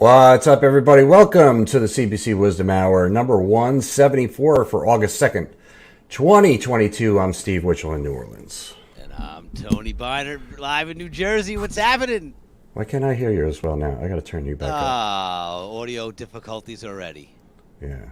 What's up, everybody? Welcome to the CBC Wizdumb Hour, number 174 for August 2nd, 2022. I'm Steve Witchell in New Orleans. And I'm Tony Biner, live in New Jersey. What's happening? Why can't I hear you as well now? I got to turn you back up. Audio difficulties already. Yeah.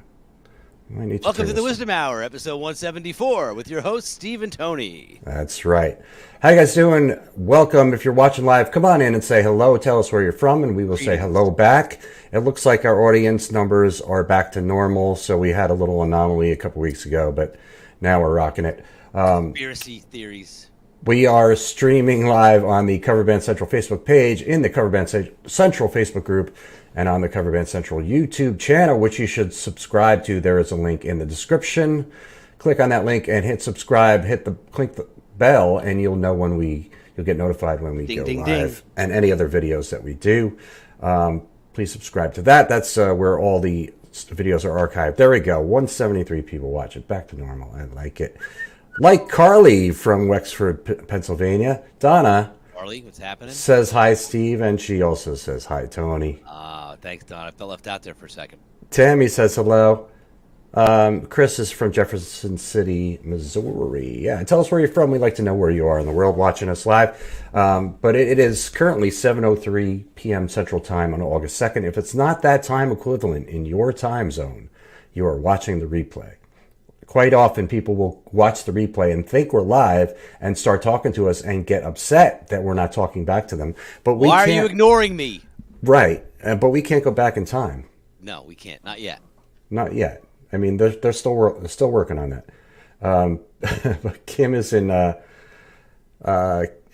Welcome to the Wizdumb Hour, episode 174, with your hosts, Steve and Tony. That's right. How you guys doing? Welcome. If you're watching live, come on in and say hello. Tell us where you're from, and we will say hello back. It looks like our audience numbers are back to normal, so we had a little anomaly a couple weeks ago, but now we're rocking it. Conspiracy theories. We are streaming live on the Cover Band Central Facebook page, in the Cover Band Central Facebook group, and on the Cover Band Central YouTube channel, which you should subscribe to. There is a link in the description. Click on that link and hit subscribe. Click the bell, and you'll know when you'll get notified when we go live, and any other videos that we do. Please subscribe to that. That's where all the videos are archived. There we go. 173 people watch it. Back to normal. I like it. Like Carly from Wexford, Pennsylvania. Donna. Carly, what's happening? Says hi, Steve, and she also says hi, Tony. Thanks, Donna. I felt left out there for a second. Tammy says hello. Chris is from Jefferson City, Missouri. Yeah, tell us where you're from. We'd like to know where you are in the world watching us live. But it is currently 7:03 p.m. Central Time on August 2nd. If it's not that time equivalent in your time zone, you are watching the replay. Quite often, people will watch the replay and think we're live and start talking to us and get upset that we're not talking back to them. But why are you ignoring me? Right, but we can't go back in time. No, we can't. Not yet. Not yet. I mean, they're still working on that. But Kim is in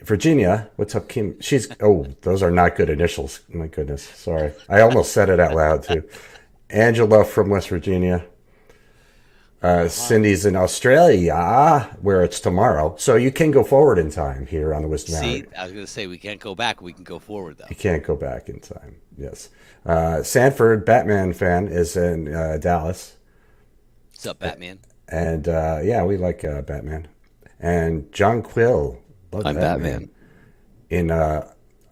Virginia. What's up, Kim? Those are not good initials. My goodness, sorry. I almost said it out loud too. Angela from West Virginia. Cindy's in Australia, where it's tomorrow. So you can go forward in time here on the Wizdumb Hour. See, I was going to say we can't go back. We can go forward, though. You can't go back in time, yes. Sanford, Batman fan, is in Dallas. What's up, Batman? And, yeah, we like Batman. And John Quill. Love I'm Batman. In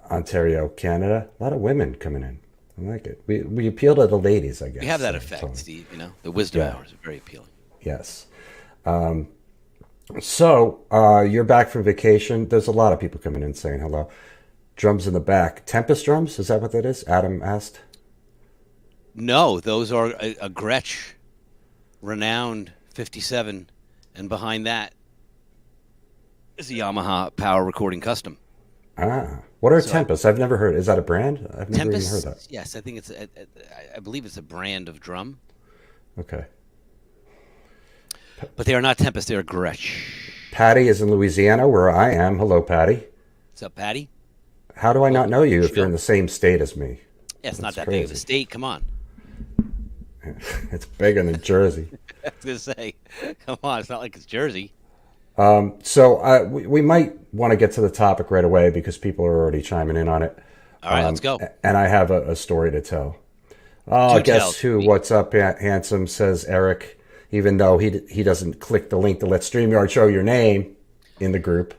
Ontario, Canada. A lot of women coming in. I like it. We appeal to the ladies, I guess. We have that effect, Steve. You know, the Wizdumb Hours are very appealing. Yes. So you're back from vacation. There's a lot of people coming in saying hello. Drums in the back. Tempest drums? Is that what that is? Adam asked. No, those are a Gretsch renowned 57, and behind that is a Yamaha Power Recording Custom. What are Tempest? I've never heard. Is that a brand? I've never even heard that. Yes, I think I believe it's a brand of drum. Okay. But they are not Tempest, they are Gretsch. Patty is in Louisiana, where I am. Hello, Patty. What's up, Patty? How do I not know you if you're in the same state as me? Yeah, it's not that big of a state. Come on. It's bigger than Jersey. I was going to say, come on, it's not like it's Jersey. So we might want to get to the topic right away because people are already chiming in on it. All right, let's go. And I have a story to tell. Guess who? What's up, handsome? Says Eric. Even though he doesn't click the link to let StreamYard show your name in the group.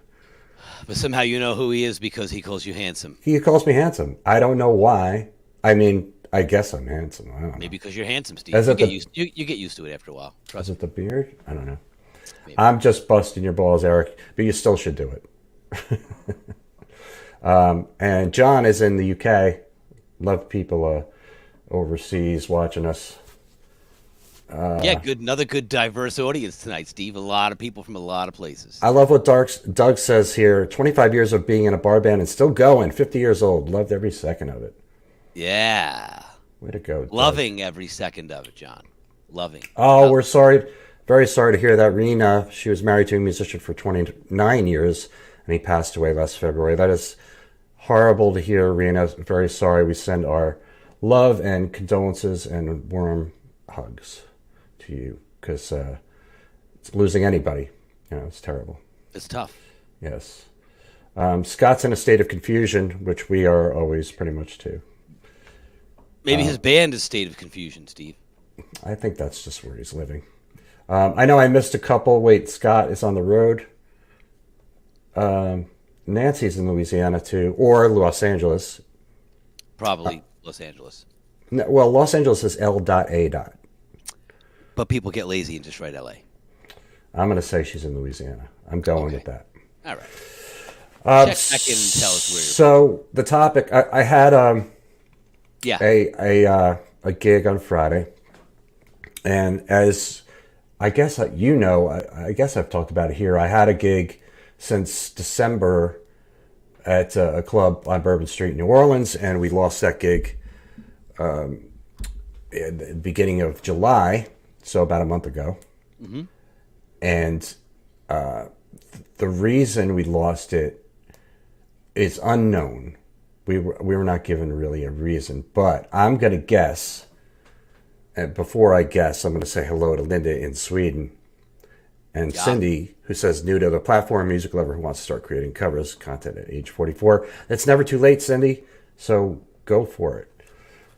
But somehow you know who he is because he calls you handsome. He calls me handsome. I don't know why. I mean, I guess I'm handsome. I don't know. Maybe because you're handsome, Steve. You get used to it after a while. Is it the beard? I don't know. Maybe. I'm just busting your balls, Eric, but you still should do it. And John is in the UK. Love people overseas watching us. Another good diverse audience tonight, Steve. A lot of people from a lot of places. I love what Doug says here. 25 years of being in a bar band and still going. 50 years old. Loved every second of it. Yeah. Way to go, Doug. Loving every second of it, John. Loving. Oh, we're sorry. Very sorry to hear that. Rena, she was married to a musician for 29 years, and he passed away last February. That is horrible to hear, Rena. Very sorry. We send our love and condolences and warm hugs to you, because it's losing anybody. It's terrible. It's tough. Yes. Scott's in a state of confusion, which we are always pretty much too. Maybe his band is State of Confusion, Steve. I think that's just where he's living. I know I missed a couple. Wait, Scott is on the road. Nancy's in Louisiana too, or Los Angeles. Probably Los Angeles. No, well, Los Angeles is L.A. But people get lazy and just write LA. I'm going to say she's in Louisiana. I'm going with that. All right. Check back in and tell us where you're So the topic, I had Yeah. a gig on Friday, and as I guess you know, I guess I've talked about it here. I had a gig since December at a club on Bourbon Street, New Orleans, and we lost that gig at the beginning of July, so about a month ago. Mm-hmm. And the reason we lost it is unknown. We were not given really a reason, but I'm going to guess. And before I guess, I'm going to say hello to Linda in Sweden and Cindy, who says new to the platform, music lover who wants to start creating covers content at age 44. It's never too late, Cindy. So go for it.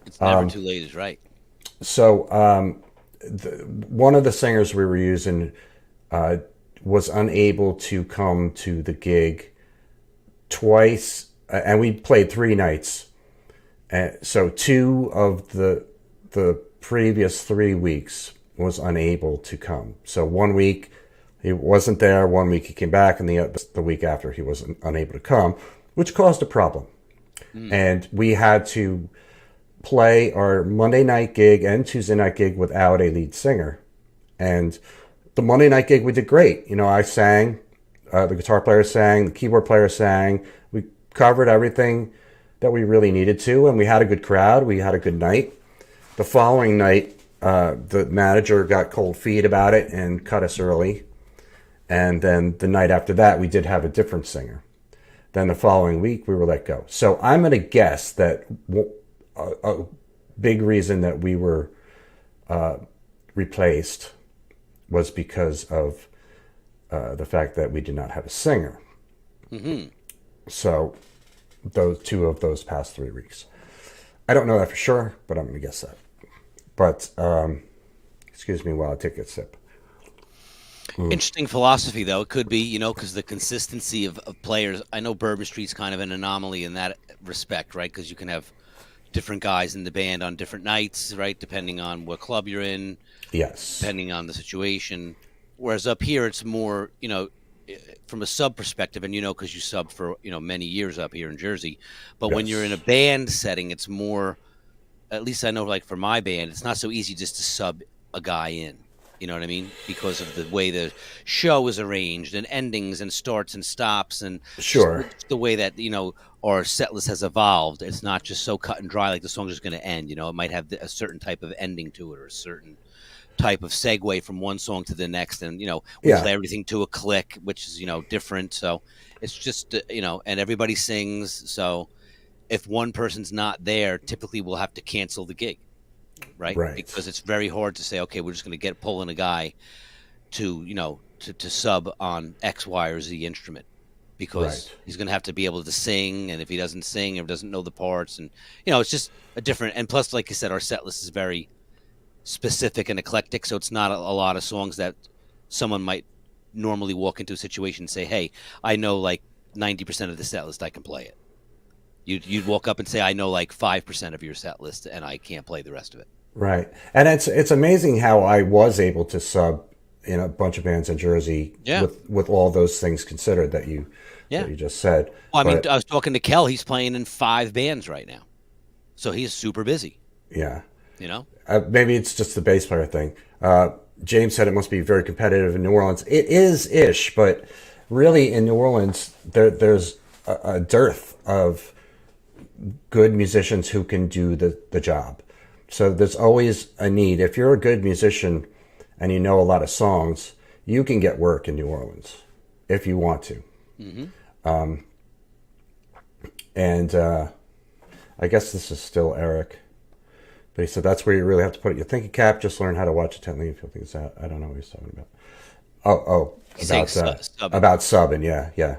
It's never too late is right. So one of the singers we were using was unable to come to the gig twice, and we played 3 nights. So 2 of the previous 3 weeks was unable to come. So 1 week he wasn't there, 1 week he came back, and the week after he was unable to come, which caused a problem. And we had to play our Monday night gig and Tuesday night gig without a lead singer. And the Monday night gig we did great. You know, I sang, the guitar player sang, the keyboard player sang. We covered everything that we really needed to, and we had a good crowd. We had a good night. The following night, the manager got cold feet about it and cut us early. And then the night after that, we did have a different singer. Then the following week, we were let go. So I'm going to guess that a big reason that we were replaced was because of the fact that we did not have a singer. Mm-hmm. So those 2 of those past 3 weeks. I don't know that for sure, but I'm going to guess that. But excuse me while I take a sip. Interesting philosophy, though. It could be, you know, because the consistency of players. I know Bourbon Street's kind of an anomaly in that respect, right? Because you can have different guys in the band on different nights, right? Depending on what club you're in. Yes. Depending on the situation. Whereas up here, it's more, you know, from a sub perspective, and you know, because you subbed for, you know, many years up here in Jersey. But when you're in a band setting, it's more, at least I know, like for my band, it's not so easy just to sub a guy in. You know what I mean? Because of the way the show is arranged and endings and starts and stops and the way that, you know, our set list has evolved. It's not just so cut and dry like the song's just going to end. You know, it might have a certain type of ending to it or a certain type of segue from one song to the next. And, you know, we play everything to a click, which is, you know, different. So it's just, you know, and everybody sings. So if one person's not there, typically we'll have to cancel the gig. Right? Because it's very hard to say, okay, we're just going to pull in a guy to, you know, to sub on X, Y, or Z instrument, because he's going to have to be able to sing, and if he doesn't sing or doesn't know the parts, and you know, it's just a different. And plus, like I said, our set list is very specific and eclectic, so it's not a lot of songs that someone might normally walk into a situation and say, hey, I know like 90% of the set list, I can play it. You'd walk up and say, I know like 5% of your set list, and I can't play the rest of it. Right. And it's amazing how I was able to sub in a bunch of bands in Jersey with all those things considered that you just said. Well, I mean, I was talking to Kel. He's playing in 5 bands right now. So he's super busy. Yeah. You know? Maybe it's just the bass player thing. James said it must be very competitive in New Orleans. It is-ish, but really in New Orleans, there's a dearth of good musicians who can do the job. So there's always a need. If you're a good musician and you know a lot of songs, you can get work in New Orleans if you want to. Mm-hmm. And I guess this is still Eric. But he said that's where you really have to put it. Your thinking cap, just learn how to watch intently if you think it's out. I don't know what he's talking about. About subbing, yeah.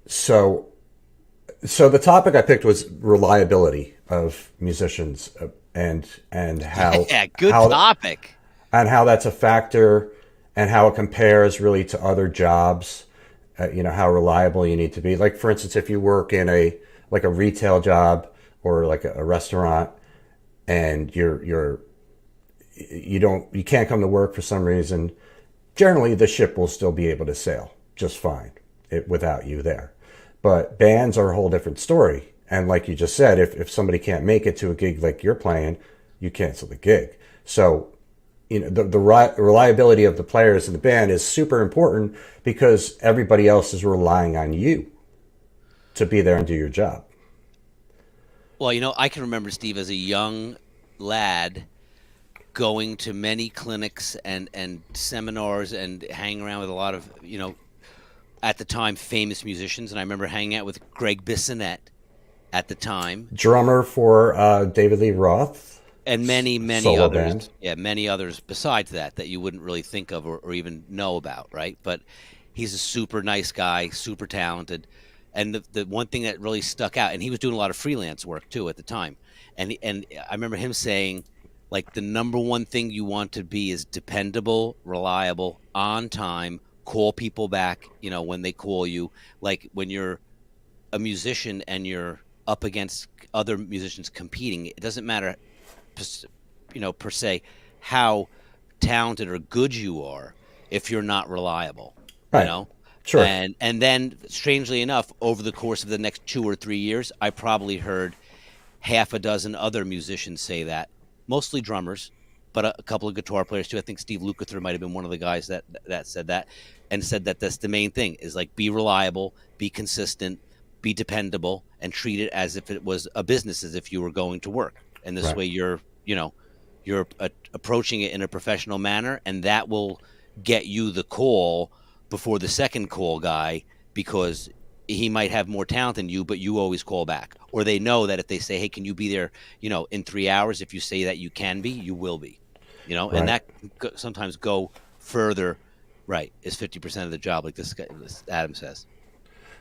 So the topic I picked was reliability of musicians and how good topic, and how that's a factor and how it compares really to other jobs. You know, how reliable you need to be. Like for instance, if you work in a retail job or like a restaurant, and you can't come to work for some reason, generally the ship will still be able to sail just fine without you there. But bands are a whole different story. And like you just said, if somebody can't make it to a gig like you're playing, you cancel the gig. So, the reliability of the players in the band is super important because everybody else is relying on you to be there and do your job. Well, I can remember, Steve, as a young lad going to many clinics and seminars and hanging around with a lot of, at the time, famous musicians. And I remember hanging out with Greg Bissonette at the time. Drummer for David Lee Roth. And many solo others. band. Yeah, many others besides that you wouldn't really think of or even know about, right? But he's a super nice guy, super talented. And the one thing that really stuck out, and he was doing a lot of freelance work too at the time. And I remember him saying, like, the number one thing you want to be is dependable, reliable, on time, call people back, when they call you. Like, when you're a musician and you're up against other musicians competing, it doesn't matter, per se, how talented or good you are if you're not reliable, Right. Sure. And then, strangely enough, over the course of the next 2 or 3 years, I probably heard half a dozen other musicians say that, mostly drummers, but a couple of guitar players too. I think Steve Lukather might have been one of the guys that said that, and said that that's the main thing, is like, be reliable, be consistent, be dependable, and treat it as if it was a business, as if you were going to work. And this Right. way you're approaching it in a professional manner, and that will get you the call before the second call guy, because he might have more talent than you, but you always call back. Or they know that if they say, hey, can you be there, in 3 hours? If you say that you can be, you will be, Right. and that sometimes go further, right, is 50% of the job, like this Adam says.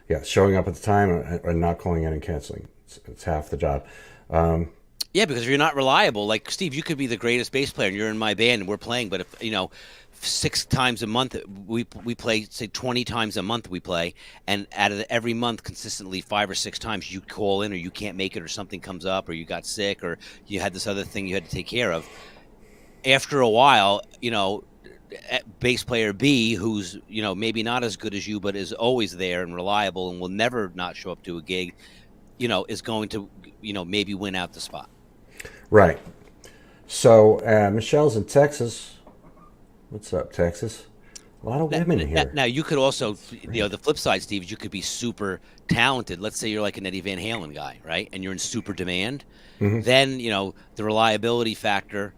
Yeah, showing up at the time and not calling in and canceling. It's half the job. Yeah, because if you're not reliable, like Steve, you could be the greatest bass player and you're in my band and we're playing, but if, 6 times a month we play, say 20 times a month we play, and out of every month consistently 5 or 6 times you call in or you can't make it or something comes up or you got sick or you had this other thing you had to take care of. After a while, bass player B, who's, maybe not as good as you, but is always there and reliable and will never not show up to a gig, is going to, maybe win out the spot. Right. So Michelle's in Texas. What's up, Texas? A lot of women here. Now, you could also, the flip side, Steve, is you could be super talented. Let's say you're like an Eddie Van Halen guy, right? And you're in super demand. Mm-hmm. Then, the reliability factor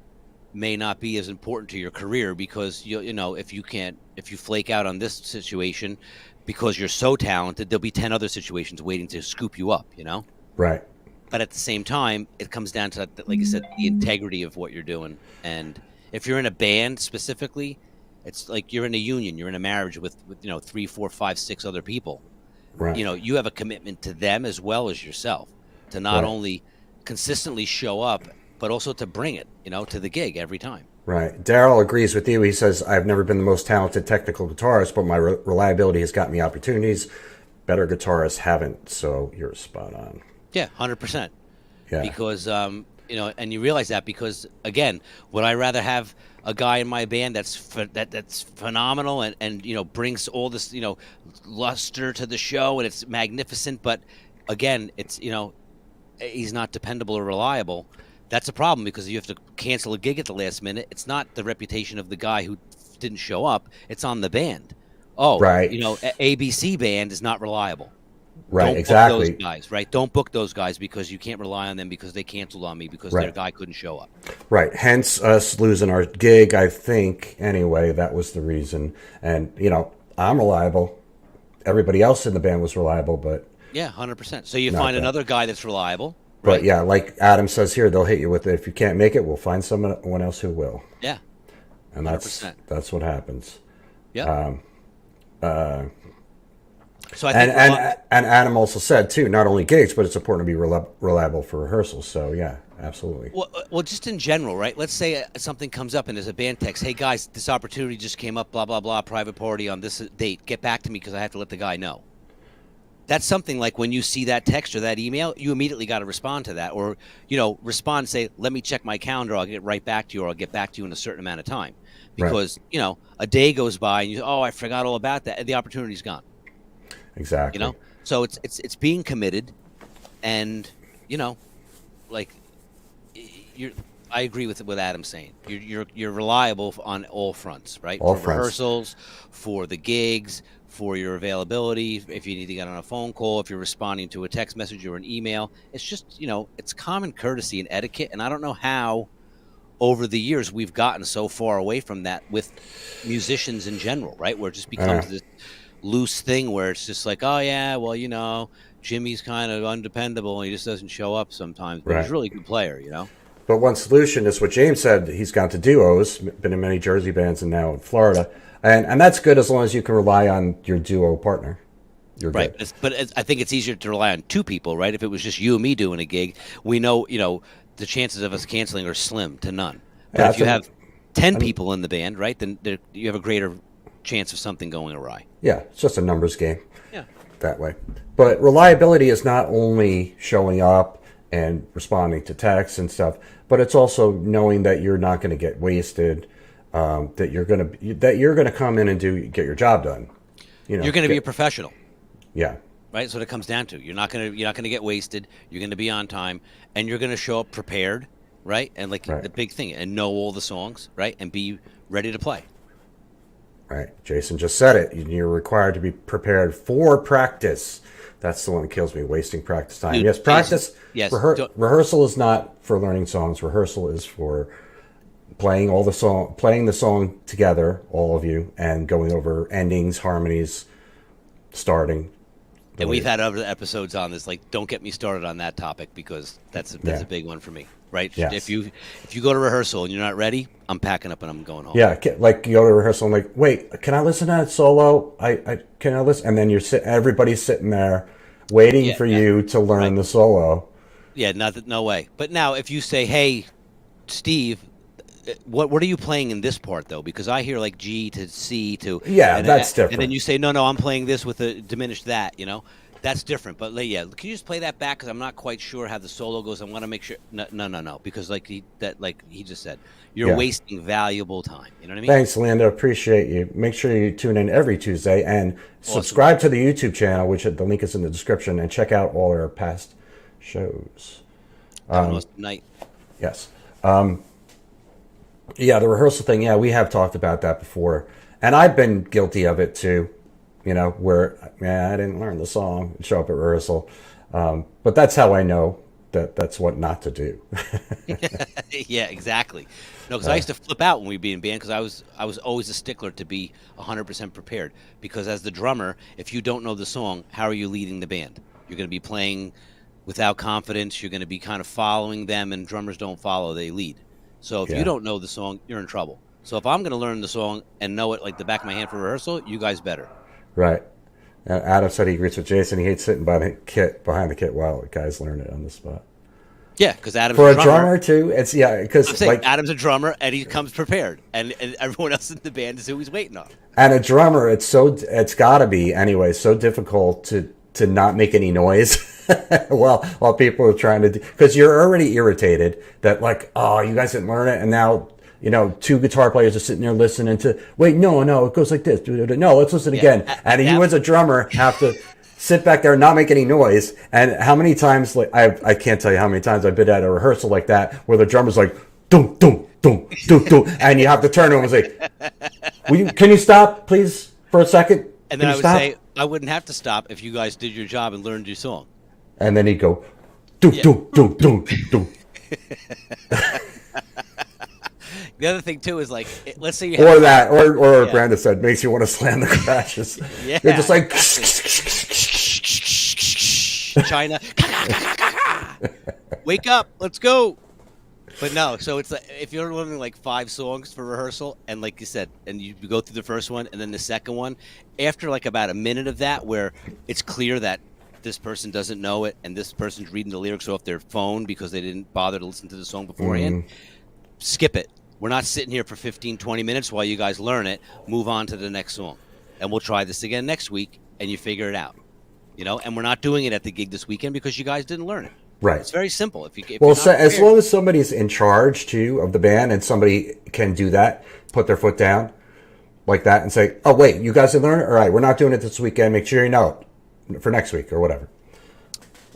may not be as important to your career, because, if you flake out on this situation because you're so talented, there'll be 10 other situations waiting to scoop you up, Right. But at the same time, it comes down to, like I said, the integrity of what you're doing. And if you're in a band specifically, it's like you're in a union, you're in a marriage with 3, 4, 5, 6 other people. Right. You have a commitment to them as well as yourself, to not only consistently show up, but also to bring it, to the gig every time. Right. Daryl agrees with you. He says, I've never been the most talented technical guitarist, but my reliability has got me opportunities. Better guitarists haven't, so you're spot on. Yeah, 100%. Yeah. Because, and you realize that because, again, would I rather have a guy in my band that's phenomenal and brings all this, luster to the show and it's magnificent, but, again, it's, he's not dependable or reliable. That's a problem, because you have to cancel a gig at the last minute. It's not the reputation of the guy who didn't show up. It's on the band. Oh, right. ABC band is not reliable. Right, Don't exactly. book those guys, right? Don't book those guys because you can't rely on them because they canceled on me because their guy couldn't show up. Right. Hence us losing our gig, I think. Anyway, that was the reason. And, I'm reliable. Everybody else in the band was reliable, but... Yeah, 100%. So you find another guy that's reliable. But right? yeah, like Adam says here, they'll hit you with it. If you can't make it, we'll find someone else who will. Yeah. And 100%. that's what happens. Yeah. So I and think and Adam also said too, not only gigs, but it's important to be reliable for rehearsals. So yeah, absolutely. Well, just in general, right? Let's say something comes up and there's a band text, hey guys, this opportunity just came up, blah blah blah, private party on this date. Get back to me because I have to let the guy know. that's something like when you see that text or that email, you immediately got to respond to that, or respond and say, "Let me check my calendar. I'll get right back to you, or I'll get back to you in a certain amount of time." Right. Because a day goes by and oh, I forgot all about that, and the opportunity's gone. Exactly. So it's being committed, and like you're. I agree with what Adam's saying. You're reliable on all fronts, right? All for fronts. rehearsals, for the gigs, for your availability. If you need to get on a phone call, if you're responding to a text message or an email, it's just it's common courtesy and etiquette. And I don't know how over the years we've gotten so far away from that with musicians in general, right? Where it just becomes this loose thing where it's just like, oh yeah, well Jimmy's kind of undependable and he just doesn't show up sometimes, but he's a really good player, But one solution is what James said. He's gone to duos, been in many Jersey bands, and now in Florida, and that's good as long as you can rely on your duo partner. You're right. good. But I think it's easier to rely on two people, right? If it was just you and me doing a gig, we know the chances of us canceling are slim to none. But if you have 10 people in the band, right, then you have a greater chance of something going awry. Yeah, it's just a numbers game. Yeah, that way. But reliability is not only showing up and responding to texts and stuff, but it's also knowing that you're not going to get wasted, that you're going to come in and get your job done. You're going to be a professional. Yeah. Right. That's what it comes down to. You're not going to get wasted. You're going to be on time, and you're going to show up prepared, right? And the big thing, and know all the songs, right? And be ready to play. Right. Jason just said it. You're required to be prepared for practice. That's the one that kills me, wasting practice time. Dude, yes, practice. Yes. Rehearsal is not for learning songs. Rehearsal is for playing the song together, all of you, and going over endings, harmonies, starting. And we've had other episodes on this. Like, don't get me started on that topic because that's a big one for me. Right? Yes. If you go to rehearsal and you're not ready, I'm packing up and I'm going home. Yeah, like you go to rehearsal and like, wait, can I listen to that solo? Can I listen? And then everybody's sitting there waiting for you to learn the solo. Yeah, no way. But now if you say, hey, Steve, what are you playing in this part though? Because I hear like G to C to that's different. And then you say, no, I'm playing this with a diminished that. That's different. But yeah, can you just play that back? Because I'm not quite sure how the solo goes. I want to make sure. No. Because like he just said, you're wasting valuable time. You know what I mean? Thanks, Linda. Appreciate you. Make sure you tune in every Tuesday and subscribe to the YouTube channel, which the link is in the description, and check out all our past shows. Have an awesome night. Yes. Yeah, the rehearsal thing. Yeah, we have talked about that before, and I've been guilty of it too. Where I didn't learn the song and show up at rehearsal. But that's how I know that's what not to do. Yeah, exactly. No, because I used to flip out when we'd be in band because I was always a stickler to be 100% prepared. Because as the drummer, if you don't know the song, how are you leading the band? You're going to be playing without confidence. You're going to be kind of following them, and drummers don't follow, they lead. So if you don't know the song, you're in trouble. So if I'm going to learn the song and know it like the back of my hand for rehearsal, you guys better. Right. And Adam said he agrees with Jason. He hates sitting behind the kit while guys learn it on the spot. Yeah, because Adam's for a drummer too. It's because Adam's a drummer and he comes prepared, and everyone else in the band is who he's waiting on. And a drummer, it's got to be anyway so difficult to not make any noise while people are trying to, because you're already irritated that like, oh, you guys didn't learn it, and now two guitar players are sitting there listening to, wait, no, it goes like this. No, let's listen again. And you as a drummer have to sit back there and not make any noise. And how many times, like I can't tell you how many times I've been at a rehearsal like that where the drummer's like, dum, dum, dum, dum, dum, and you have to turn to him and say, can you stop, please, for a second? And then I would say, I wouldn't have to stop if you guys did your job and learned your song. And then he'd go, dum, dum, dum, dum, dum. The other thing too is like, let's say you have or Brandon said, makes you want to slam the crashes. Yeah, you're just like China. Wake up, let's go. But no, so it's like if you're learning like 5 songs for rehearsal, and like you said, and you go through the first one and then the second one, after like about a minute of that, where it's clear that this person doesn't know it and this person's reading the lyrics off their phone because they didn't bother to listen to the song beforehand, skip it. We're not sitting here for 15, 20 minutes while you guys learn it. Move on to the next song. And we'll try this again next week, and you figure it out. And we're not doing it at the gig this weekend because you guys didn't learn it. Right. It's very simple. If Well, you're not as long as somebody's in charge too of the band and somebody can do that, put their foot down like that and say, "Oh wait, you guys didn't learn it? All right, we're not doing it this weekend. Make sure you know it for next week or whatever."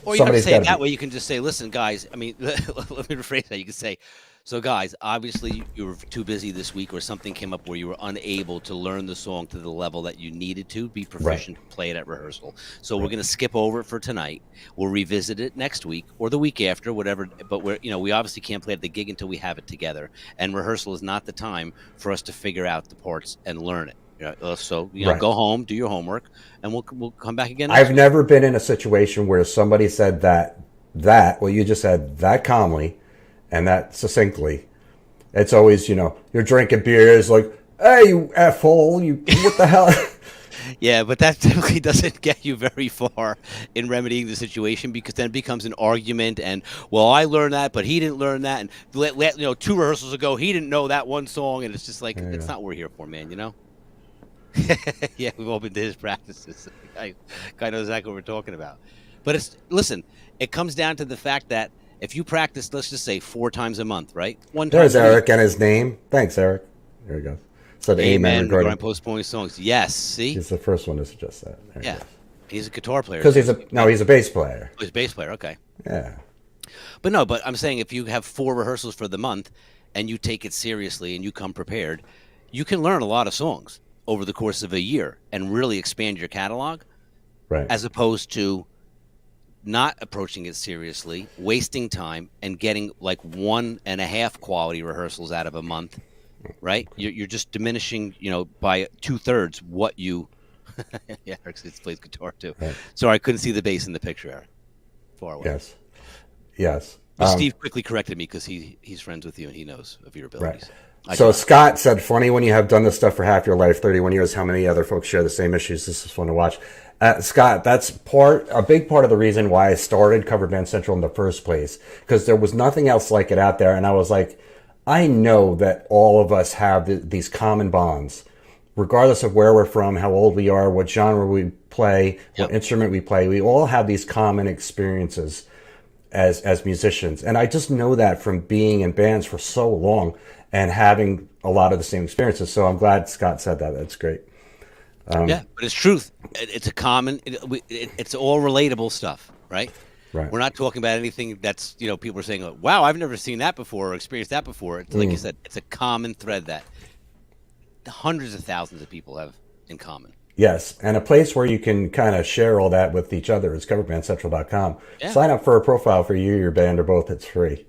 Or you have to say it that way. You can just say, "Listen, guys. I mean, let me rephrase that. You can say, so guys, obviously you were too busy this week, or something came up where you were unable to learn the song to the level that you needed to be proficient to play it at rehearsal. So we're going to skip over it for tonight. We'll revisit it next week or the week after, whatever. But we obviously can't play at the gig until we have it together. And rehearsal is not the time for us to figure out the parts and learn it. So go home, do your homework, and we'll come back again. I've never been in a situation where somebody said that what you just said that calmly and that succinctly. It's always, you're drinking beers like, "Hey, you f-hole, what the hell?" Yeah, but that typically doesn't get you very far in remedying the situation, because then it becomes an argument. And, well, I learned that, but he didn't learn that. And 2 rehearsals ago, he didn't know that one song, and it's just like, it's not what we're here for, man. Yeah, we've all been to his practices. Guy knows exactly what we're talking about. But listen, it comes down to the fact that if you practice, let's just say 4 times a month, right? There's Eric and his name. Thanks, Eric. There we go. So the Amen. Regarding postponing songs. Yes. See, he's the first one to suggest that. Yeah, he's a guitar player. Because he's a bass player. Oh, he's a bass player. Okay. Yeah. But I'm saying if you have 4 rehearsals for the month and you take it seriously and you come prepared, you can learn a lot of songs over the course of a year and really expand your catalog. Right. As opposed to not approaching it seriously, wasting time, and getting like 1.5 quality rehearsals out of a month, right? You're just diminishing, by 2/3 what you. Yeah, Eric plays guitar too. Right. Sorry, I couldn't see the bass in the picture, Eric. Far away. Yes. But Steve quickly corrected me because he's friends with you and he knows of your abilities. Right. So Scott said, "Funny when you have done this stuff for half your life, 31 years, how many other folks share the same issues? This is fun to watch." Scott, that's a big part of the reason why I started Cover Band Central in the first place, because there was nothing else like it out there. And I was like, I know that all of us have these common bonds, regardless of where we're from, how old we are, what genre we play, what instrument we play. We all have these common experiences as musicians. And I just know that from being in bands for so long and having a lot of the same experiences. So I'm glad Scott said that. That's great. Yeah, but it's truth. It's a common. It's all relatable stuff, right? Right. We're not talking about anything that's people are saying, "Wow, I've never seen that before or experienced that before." It's like you said, it's a common thread that hundreds of thousands of people have in common. Yes, and a place where you can kind of share all that with each other is coverbandcentral.com. Yeah. Sign up for a profile for you, your band, or both. It's free.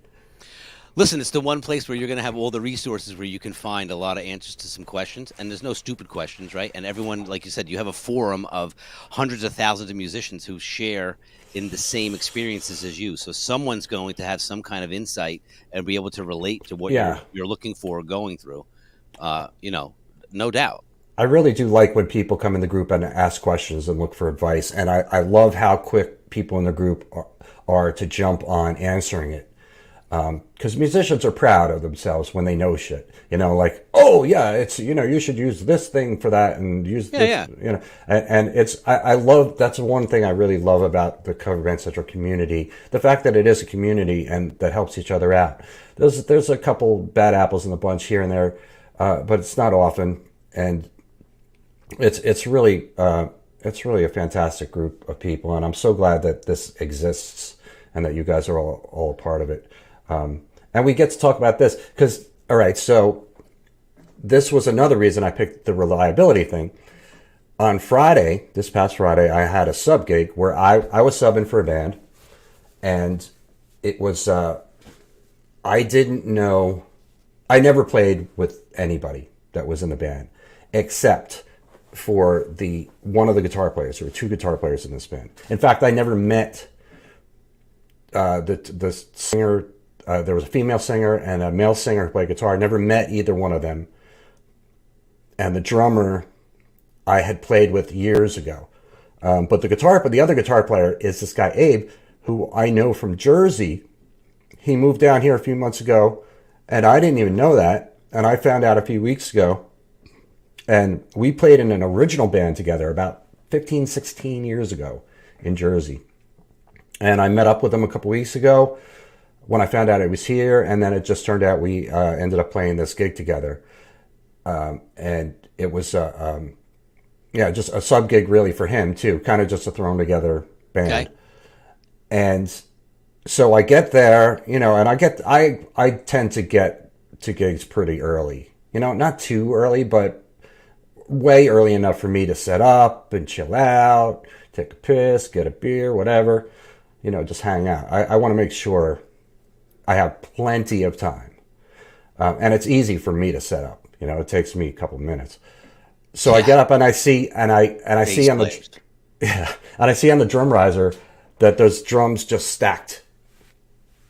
Listen, it's the one place where you're going to have all the resources where you can find a lot of answers to some questions, and there's no stupid questions, right? And everyone, like you said, you have a forum of hundreds of thousands of musicians who share in the same experiences as you. So someone's going to have some kind of insight and be able to relate to what you're looking for or going through, no doubt. I really do like when people come in the group and ask questions and look for advice, and I love how quick people in the group are to jump on answering it. Because musicians are proud of themselves when they know shit, like, oh yeah, it's, you should use this thing for that and use this, and it's, I love, that's one thing I really love about the Cover Band Central community, the fact that it is a community and that helps each other out. There's a couple bad apples in the bunch here and there, but it's not often, and it's really a fantastic group of people, and I'm so glad that this exists and that you guys are all a part of it. And we get to talk about this because, all right, so this was another reason I picked the reliability thing. On Friday, this past Friday, I had a sub gig where I was subbing for a band, and it was, I didn't know, I never played with anybody that was in the band except for one of the guitar players. There were 2 guitar players in this band. In fact, I never met the singer. There was a female singer and a male singer who played guitar. I never met either one of them. And the drummer I had played with years ago. But the other guitar player is this guy, Abe, who I know from Jersey. He moved down here a few months ago, and I didn't even know that. And I found out a few weeks ago. And we played in an original band together about 15, 16 years ago in Jersey. And I met up with him a couple weeks ago when I found out he was here, and then it just turned out we ended up playing this gig together. And it was, just a sub gig really for him too, kind of just a thrown together band. Okay. And so I get there, and I tend to get to gigs pretty early, not too early, but way early enough for me to set up and chill out, take a piss, get a beer, whatever, just hang out. I want to make sure I have plenty of time. And it's easy for me to set up, it takes me a couple of minutes. So I get up and I see, and I see on the drum riser that there's drums just stacked.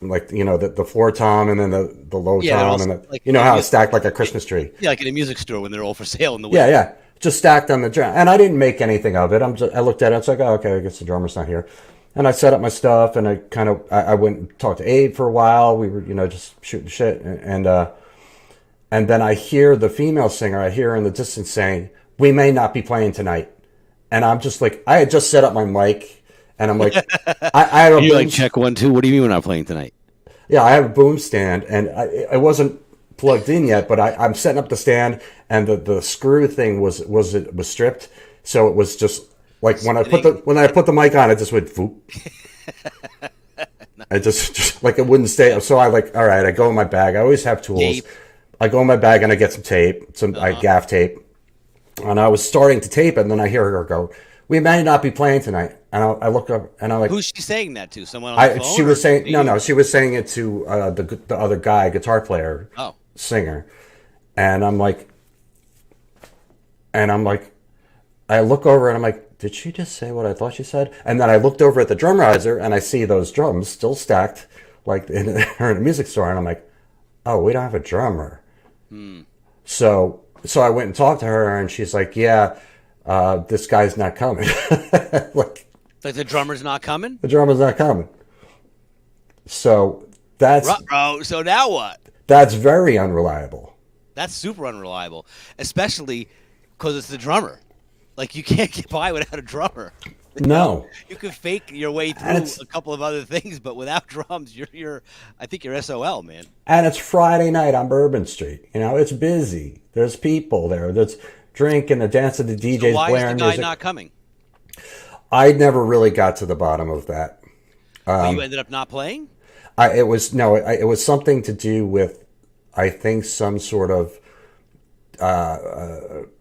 Like, the floor tom and then the low tom and how it's stacked like a Christmas tree. Yeah, like in a music store when they're all for sale in the window. Yeah, just stacked on the drum. And I didn't make anything of it. I looked at it. It's like, oh, okay, I guess the drummer's not here. And I set up my stuff, and I went and talked to Abe for a while. We were, just shooting shit, and then I hear the female singer. I hear her in the distance saying, "We may not be playing tonight," and I'm just like, I had just set up my mic. And I'm like, I have a boom. Like, check 1, 2. What do you mean we're not playing tonight? Yeah, I have a boom stand, and I wasn't plugged in yet, but I'm setting up the stand, and the screw thing was stripped, so it was just like when I put the mic on, it just went voop. I just like it wouldn't stay. So I all right. I go in my bag. I always have tools. Tape. I go in my bag and I get some tape, gaff tape, and I was starting to tape, and then I hear her go, "We may not be playing tonight." And I look up and I'm like, "Who's she saying that to? Someone on the phone?" She was saying no. She was saying it to the other guy, guitar player, singer. And I'm like, I look over and I'm like, did she just say what I thought she said? And then I looked over at the drum riser and I see those drums still stacked, like in a music store. And I'm like, oh, we don't have a drummer. So I went and talked to her, and she's like, yeah, this guy's not coming. Like the drummer's not coming? The drummer's not coming. So that's... So now what? That's very unreliable. That's super unreliable, especially because it's the drummer. Like, you can't get by without a drummer. No. You can fake your way through a couple of other things, but without drums, I think you're SOL, man. And it's Friday night on Bourbon Street. It's busy. There's people there. There's drinking, the dancing, the DJs blaring music. Why is the guy not coming? I never really got to the bottom of that. You ended up not playing? It was something to do with, I think, some sort of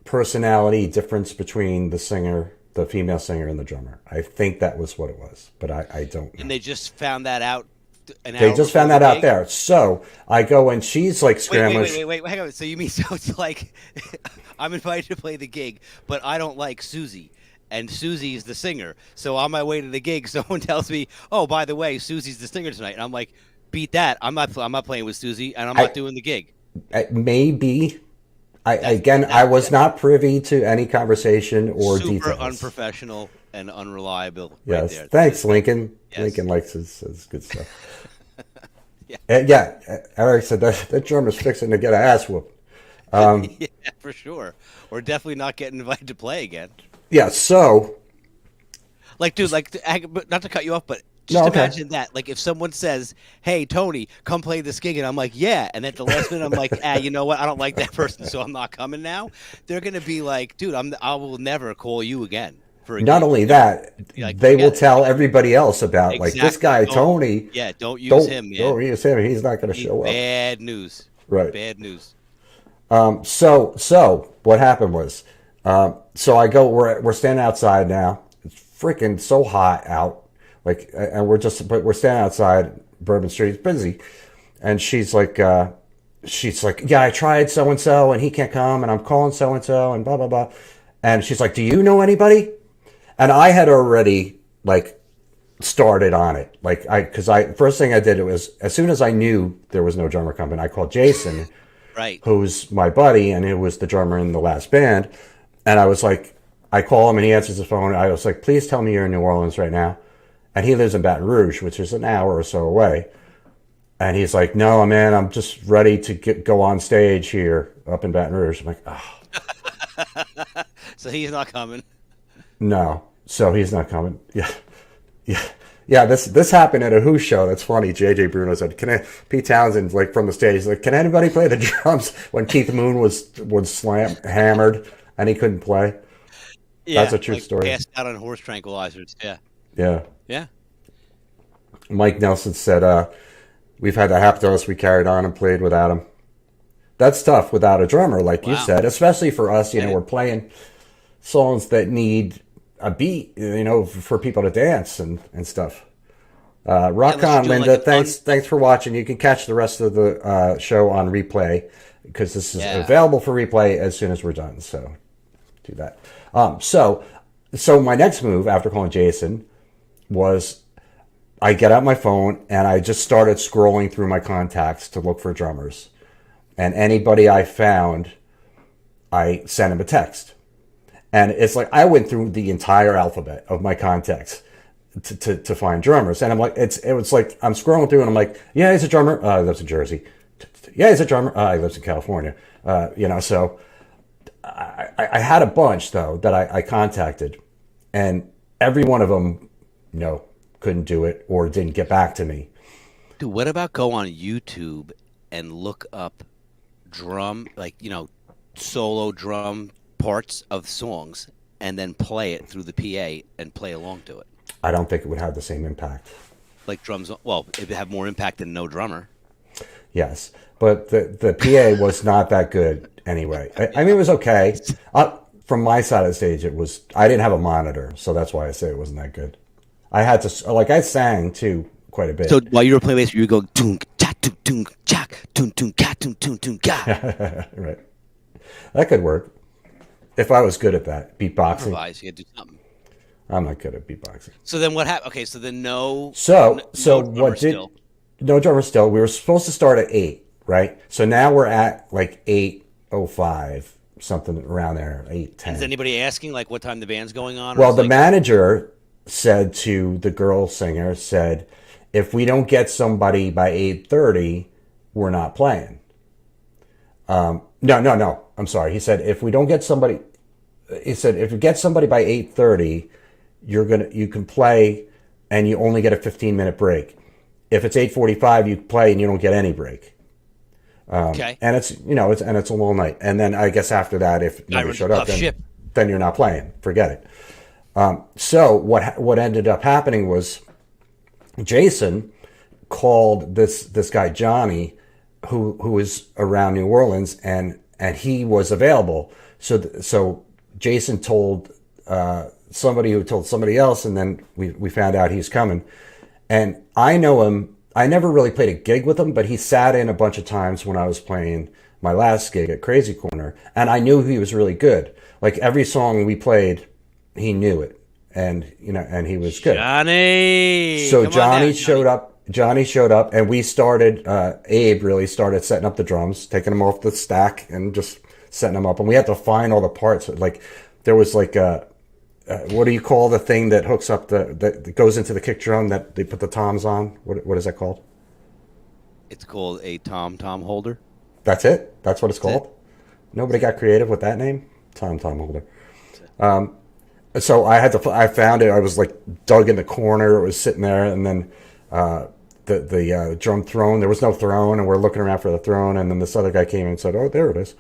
personality difference between the female singer, and the drummer. I think that was what it was, but I don't know. And they just found that out They just found that out there. So I go, and she's like scrambling. Wait, hang on. So you mean, so it's like, I'm invited to play the gig, but I don't like Susie. And Susie is the singer. So on my way to the gig, someone tells me, "Oh, by the way, Susie's the singer tonight." And I'm like, "Beat that! I'm not playing with Susie, and I'm not doing the gig." Maybe. I was not privy to any conversation or details. Super unprofessional and unreliable. Yes. Right there. Thanks, Lincoln. Yes. Lincoln likes his good stuff. Yeah. Eric said that drummer's fixing to get an ass whooped. Yeah, for sure. Or definitely not getting invited to play again. Yeah, so... Like, dude, not to cut you off, but just imagine that. Like, if someone says, "Hey, Tony, come play this gig," and I'm like, "Yeah," and at the last minute I'm like, you know what? I don't like that person, so I'm not coming now. They're going to be like, dude, I will never call you again. Not only that, they will tell everybody else about, like, this guy, Tony. Yeah, don't use him, man. Don't use him. He's not going to show up. Bad news. Right. Bad news. So what happened was, so I go, we're standing outside now. It's freaking so hot out. Like, and we're standing outside Bourbon Street. It's busy. And she's like, yeah, I tried so-and-so and he can't come, and I'm calling so-and-so and blah, blah, blah. And she's like, do you know anybody? And I had already, like, started on it. Like, first thing I did was, as soon as I knew there was no drummer coming, I called Jason, right, who's my buddy, and who was the drummer in the last band. And I was like, I call him and he answers the phone. I was like, please tell me you're in New Orleans right now. And he lives in Baton Rouge, which is an hour or so away. And he's like, no, man, I'm just ready to go on stage here up in Baton Rouge. I'm like, oh. So he's not coming. No. So he's not coming. Yeah. Yeah, this happened at a Who show. That's funny. JJ Bruno said, Pete Townsend, like from the stage, he's like, can anybody play the drums when Keith Moon was hammered and he couldn't play? That's Yeah, a true like story. passed out on horse tranquilizers. Yeah, Yeah. yeah. Mike Nelson said, we've had that happen to us. We carried on and played without him. That's tough without a drummer, like you Wow. said, especially for us. Yeah. We're playing songs that need a beat, for people to dance and stuff. Rock let's on, do, Linda. like, a fun- Thanks for watching. You can catch the rest of the show on replay because this is available for replay as soon as we're done. So do that. So my next move after calling Jason was I get out my phone and I just started scrolling through my contacts to look for drummers. And anybody I found, I sent him a text. And it's like I went through the entire alphabet of my contacts to find drummers. And I'm like, it was like I'm scrolling through and I'm like, yeah, he's a drummer. He lives in Jersey. Yeah, he's a drummer. He lives in California. So I had a bunch though that I contacted, and every one of them, couldn't do it or didn't get back to me. Dude, what about go on YouTube and look up drum, solo drum parts of songs, and then play it through the PA and play along to it? I don't think it would have the same impact. Like drums, well, it would have more impact than no drummer. Yes, but the PA was not that good anyway. I mean, it was okay. From my side of the stage, I didn't have a monitor, so that's why I say it wasn't that good. I had to, I sang too quite a bit. So while you were playing bass, you would go tunk cha tunk tunk chak tunk tunk ka tunk tunk tunk ka. Right, that could work if I was good at that beatboxing. Improvise, you had to do something. I'm not good at beatboxing. So then what happened? Okay, so then no. So drummer still. No drummer still. We were supposed to start at 8, right? So now we're at like 8:05, something around there, 8:10. Is anybody asking like what time the band's going on? Well, the manager said to the girl singer, if we don't get somebody by 8:30, we're not playing. No. I'm sorry. He said, if we get somebody by 8:30, you can play and you only get a 15-minute break. If it's 8:45, you play and you don't get any break. Okay. And it's a long night. And then I guess after that, if nobody showed up, then you're not playing. Forget it. So what ended up happening was Jason called this guy Johnny, who is around New Orleans, and he was available. So Jason told somebody who told somebody else, and then we found out he's coming. And I know him. I never really played a gig with him, but he sat in a bunch of times when I was playing my last gig at Crazy Corner, and I knew he was really good. Like every song we played, he knew it, and he was good. Johnny. So Johnny showed up. Johnny showed up, and we started. Abe really started setting up the drums, taking them off the stack, and just setting them up. And we had to find all the parts. Like there was like what do you call the thing that hooks up that goes into the kick drum that they put the toms on? What is that called? It's called a tom holder. That's it. That's what it's called. Nobody got creative with that name. Tom holder. So I found it. I was like dug in the corner. It was sitting there, and then the drum throne. There was no throne, and we're looking around for the throne, and then this other guy came and said, "Oh, there it is."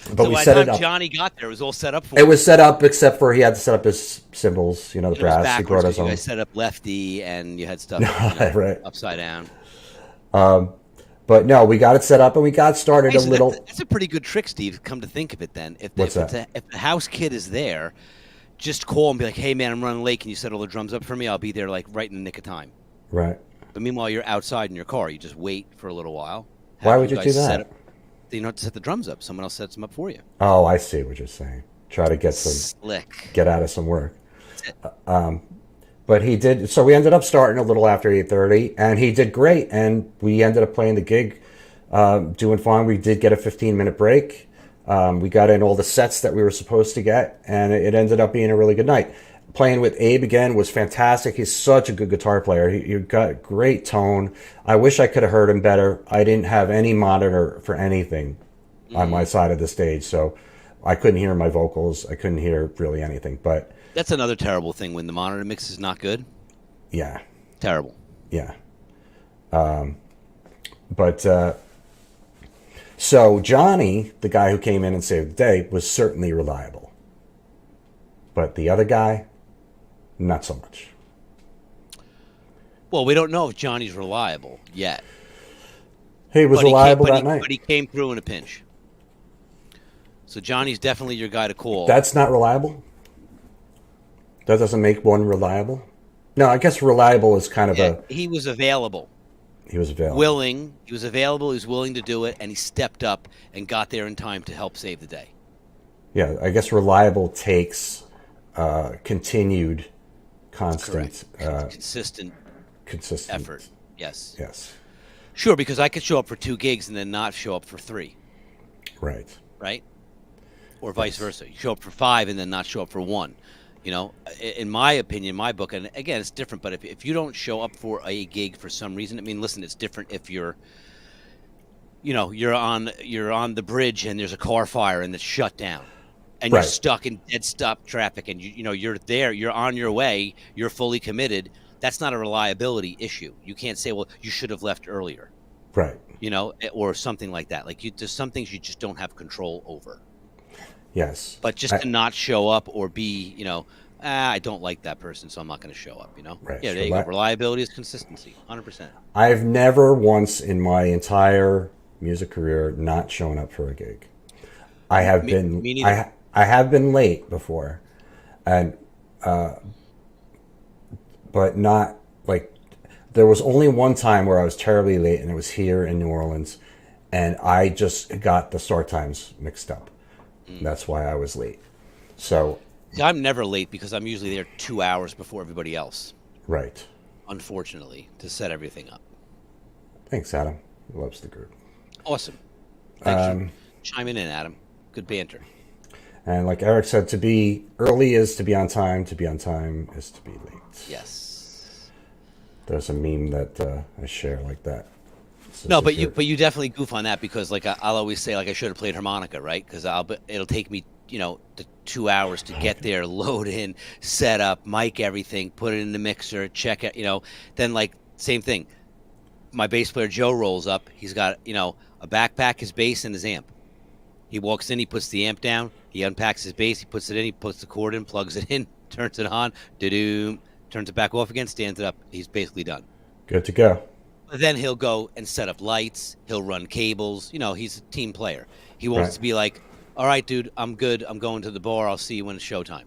But so we by set the it time up. Johnny got there, it was all set up for It him. was set up, except for he had to set up his cymbals. The It was brass. He backwards brought 'cause his you own. guys set up lefty, and you had stuff Right. upside down. But no, we got it set up and we got started Hey, a so little. That's a pretty good trick, Steve. Come to think of it, then, if What's if that? if the house kid is there, just call and be like, "Hey, man, I'm running late. Can you set all the drums up for me? I'll be there like right in the nick of time." Right. But meanwhile, you're outside in your car. You just wait for a little while. Why Have would you guys do set that? up- You don't have to set the drums up. Someone else sets them up for you. Oh, I see what you're saying. Try to get Slick. get out of some work. But he did. So we ended up starting a little after 8:30, and he did great. And we ended up playing the gig, doing fine. We did get a 15-minute break. We got in all the sets that we were supposed to get, and it ended up being a really good night. Playing with Abe again was fantastic. He's such a good guitar player. He got great tone. I wish I could have heard him better. I didn't have any monitor for anything on my side of the stage, so I couldn't hear my vocals. I couldn't hear really anything. But That's another terrible thing when the monitor mix is not good. Yeah, Terrible. yeah. But so Johnny, the guy who came in and saved the day, was certainly reliable. But the other guy, not so much. Well, we don't know if Johnny's reliable yet. He was reliable that night. But he came through in a pinch. So Johnny's definitely your guy to call. That's not reliable? That doesn't make one reliable? No, I guess reliable is kind of He was available. He was available. He was available. He was willing to do it, and he stepped up and got there in time to help save the day. Yeah, I guess reliable takes continued, constant, consistent effort. Yes. Yes. Sure, because I could show up for 2 gigs and then not show up for 3. Right. Right? Or vice versa. You show up for 5 and then not show up for 1. You know, in my opinion, my book, and again, it's different, but if you don't show up for a gig for some reason, I mean, listen, it's different if you're on the bridge and there's a car fire and it's shut down and you're stuck in dead stop traffic and you're there, you're on your way, you're fully committed. That's not a reliability issue. You can't say, well, you should have left earlier. Right. Or something like that. Like there's some things you just don't have control over. Yes. But just to not show up or be, I don't like that person, so I'm not going to show up, Right. Yeah, there you go. Reliability is consistency, 100%. I've never once in my entire music career not shown up for a gig. I have been I have been late before, and but not like there was only one time where I was terribly late, and it was here in New Orleans, and I just got the start times mixed up. That's why I was late. So I'm never late because I'm usually there 2 hours before everybody else. Right. Unfortunately, to set everything up. Thanks, Adam. He loves the group. Awesome. Thanks for chiming in, Adam. Good banter. And like Eric said, to be early is to be on time. To be on time is to be late. Yes. There's a meme that I share like that. No, but you definitely goof on that because like I'll always say like I should have played harmonica, right? Because it'll take me the 2 hours to get there, load in, set up, mic everything, put it in the mixer, check it, then like same thing. My bass player Joe rolls up. He's got a backpack, his bass, and his amp. He walks in, he puts the amp down, he unpacks his bass, he puts it in, he puts the cord in, plugs it in, turns it on, turns it back off again, stands it up. He's basically done. Good to go. But then he'll go and set up lights. He'll run cables. He's a team player. He wants to be like, all right, dude, I'm good. I'm going to the bar. I'll see you when it's showtime.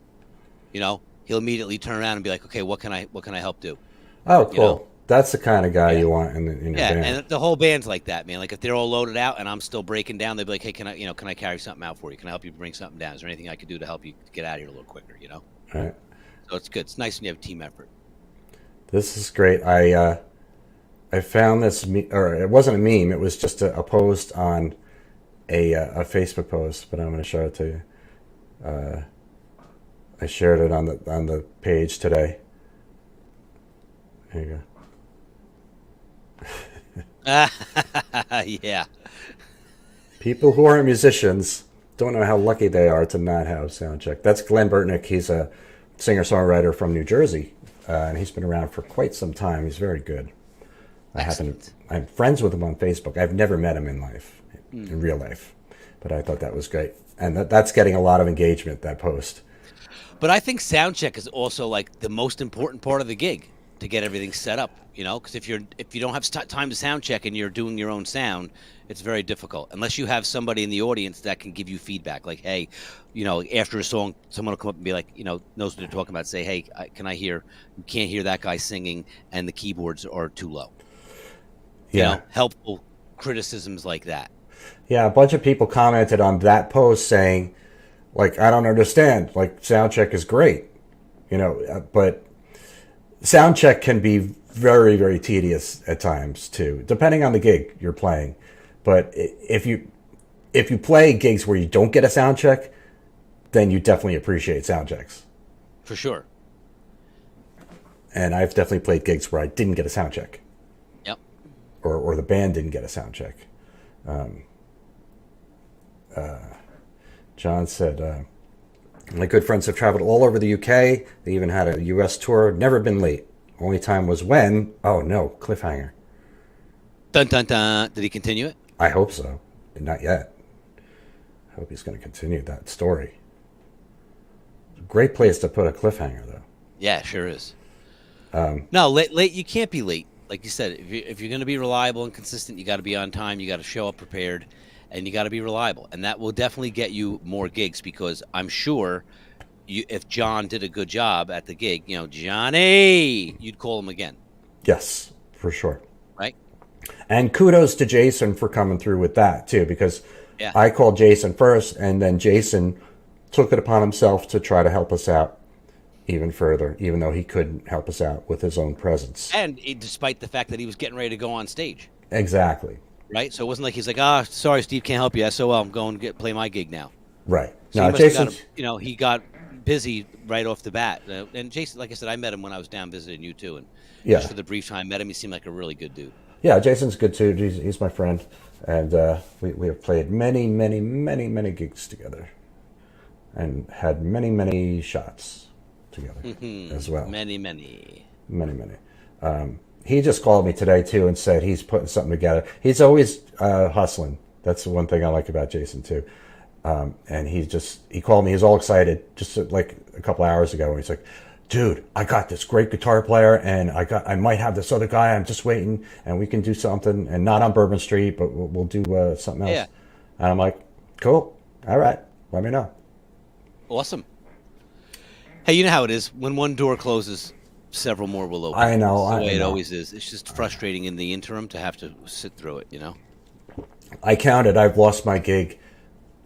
He'll immediately turn around and be like, okay, what can I help do? Oh, cool. That's the kind of guy you want in your band. Yeah, and the whole band's like that, man. Like if they're all loaded out and I'm still breaking down, they'll be like, hey, can I carry something out for you? Can I help you bring something down? Is there anything I could do to help you get out of here a little quicker? Right. So it's good. It's nice when you have a team effort. This is great. I found this, or it wasn't a meme. It was just a post on a Facebook post, but I'm going to show it to you. I shared it on the page today. Here you go. Yeah. People who aren't musicians don't know how lucky they are to not have sound check. That's Glenn Burtnick. He's a singer-songwriter from New Jersey, and he's been around for quite some time. He's very good. I'm friends with him on Facebook. I've never met him in life, in real life, but I thought that was great, and that's getting a lot of engagement. That post. But I think sound check is also like the most important part of the gig to get everything set up. Because if you don't have time to sound check and you're doing your own sound, it's very difficult unless you have somebody in the audience that can give you feedback. Like, hey, after a song, someone will come up and be like, knows what they're talking about. Say, hey, you can't hear that guy singing, and the keyboards are too low. Yeah. Helpful criticisms like that. Yeah, a bunch of people commented on that post saying, like, I don't understand. Like, sound check is great, but sound check can be very, very tedious at times too, depending on the gig you're playing. But if you play gigs where you don't get a sound check, then you definitely appreciate sound checks. For sure. And I've definitely played gigs where I didn't get a sound check. Yep. Or the band didn't get a sound check. John said, My good friends have traveled all over the UK. They even had a US tour. Never been late. Only time was when, oh no, cliffhanger. Dun dun dun. Did he continue it? I hope so. Not yet. I hope he's going to continue that story. Great place to put a cliffhanger, though. Yeah, sure is. No, late. You can't be late. Like you said, if you're going to be reliable and consistent, you got to be on time. You got to show up prepared, and you got to be reliable. And that will definitely get you more gigs, because I'm sure if John did a good job at the gig, Johnny, you'd call him again. Yes, for sure. Right. And kudos to Jason for coming through with that, too, because Yeah. I called Jason first, and then Jason took it upon himself to try to help us out even further, even though he couldn't help us out with his own presence. And despite the fact that he was getting ready to go on stage. Exactly. Right. So it wasn't like he's like, sorry, Steve, can't help you. SOL, I'm going to play my gig now. Right. So No, Jason, Jason, he got busy right off the bat. And Jason, like I said, I met him when I was down visiting you too. And just for the brief time I met him, he seemed like a really good dude. Yeah, Jason's good too. He's my friend. And we have played many, many, many, many gigs together. And had many, many shots together as well. Many, many. Many, many. He just called me today too and said he's putting something together. He's always hustling. That's the one thing I like about Jason too. And he called me. He's all excited just like a couple hours ago. And he's like, dude, I got this great guitar player, and I might have this other guy. I'm just waiting, and we can do something, and not on Bourbon Street, but we'll do something else. Yeah. And I'm like, cool. All right. Let me know. Awesome. Hey, you know how it is. When one door closes, several more will open. I know. That's the way it always is. It's just frustrating in the interim to have to sit through it, I counted. I've lost my gig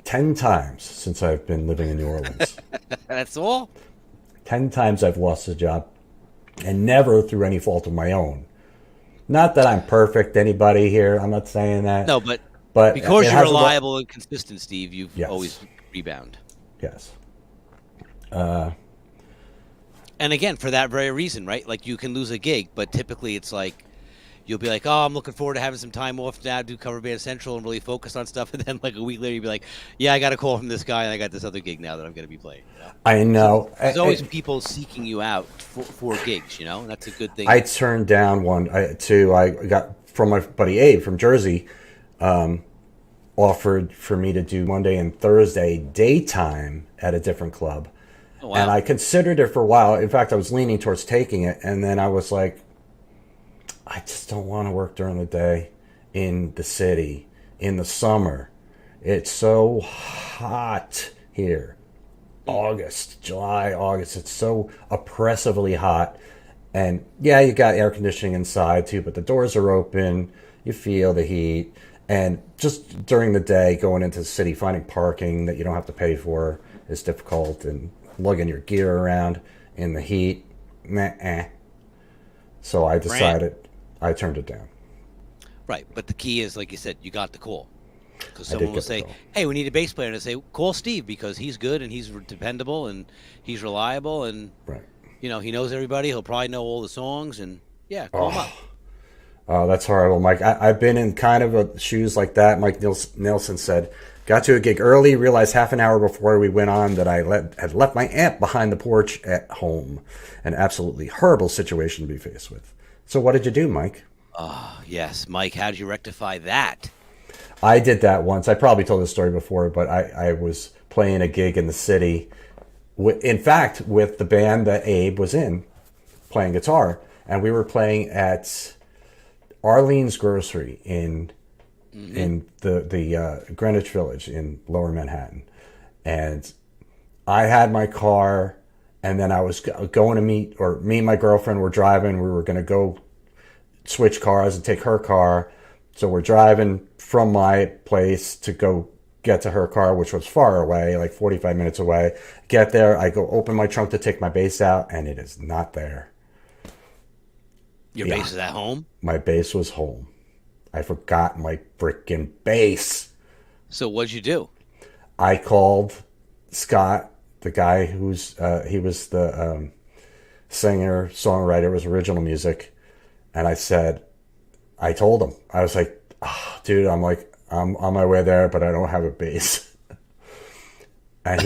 10 times since I've been living in New Orleans. That's all? 10 times I've lost a job, and never through any fault of my own. Not that I'm perfect, anybody here. I'm not saying that. No, but because you're reliable and consistent, Steve, you've always rebound. Yes. And again, for that very reason, right? Like, you can lose a gig, but typically it's like you'll be like, I'm looking forward to having some time off now, do Cover Band Central and really focus on stuff. And then like a week later, you'll be like, yeah, I got a call from this guy, and I got this other gig now that I'm going to be playing. I know. So there's always people seeking you out for gigs, and that's a good thing. I turned down one, I got from my buddy Abe from Jersey, offered for me to do Monday and Thursday daytime at a different club. Oh, wow. And I considered it for a while. In fact, I was leaning towards taking it. And then I was like, I just don't want to work during the day in the city in the summer. It's so hot here. July, August. It's so oppressively hot. And yeah, you got air conditioning inside too, but the doors are open. You feel the heat. And just during the day, going into the city, finding parking that you don't have to pay for is difficult. And lugging your gear around in the heat, So I decided, I turned it down. Right, but the key is, like you said, you got the call. Because someone will say, hey, we need a bass player. And I say, call Steve, because he's good and he's dependable and he's reliable and, he knows everybody. He'll probably know all the songs and, call him up. Oh, that's horrible, Mike. I've been in kind of shoes like that. Mike Nelson said, got to a gig early, realized half an hour before we went on that I had left my amp behind the porch at home. An absolutely horrible situation to be faced with. So what did you do, Mike? Oh, yes. Mike, how did you rectify that? I did that once. I probably told this story before, but I was playing a gig in the city. In fact, with the band that Abe was in, playing guitar. And we were playing at Arlene's Grocery in the Greenwich Village in Lower Manhattan. And I had my car, and then I was going to me and my girlfriend were driving. We were going to go switch cars and take her car. So we're driving from my place to go get to her car, which was far away, like 45 minutes away. Get there, I go open my trunk to take my bass out, and it is not there. Your bass is at home? My bass was home. I forgot my freaking bass. So what'd you do? I called Scott, the guy who's he was the singer, songwriter, was original music, and I told him, I was like, dude, I'm on my way there, but I don't have a bass. And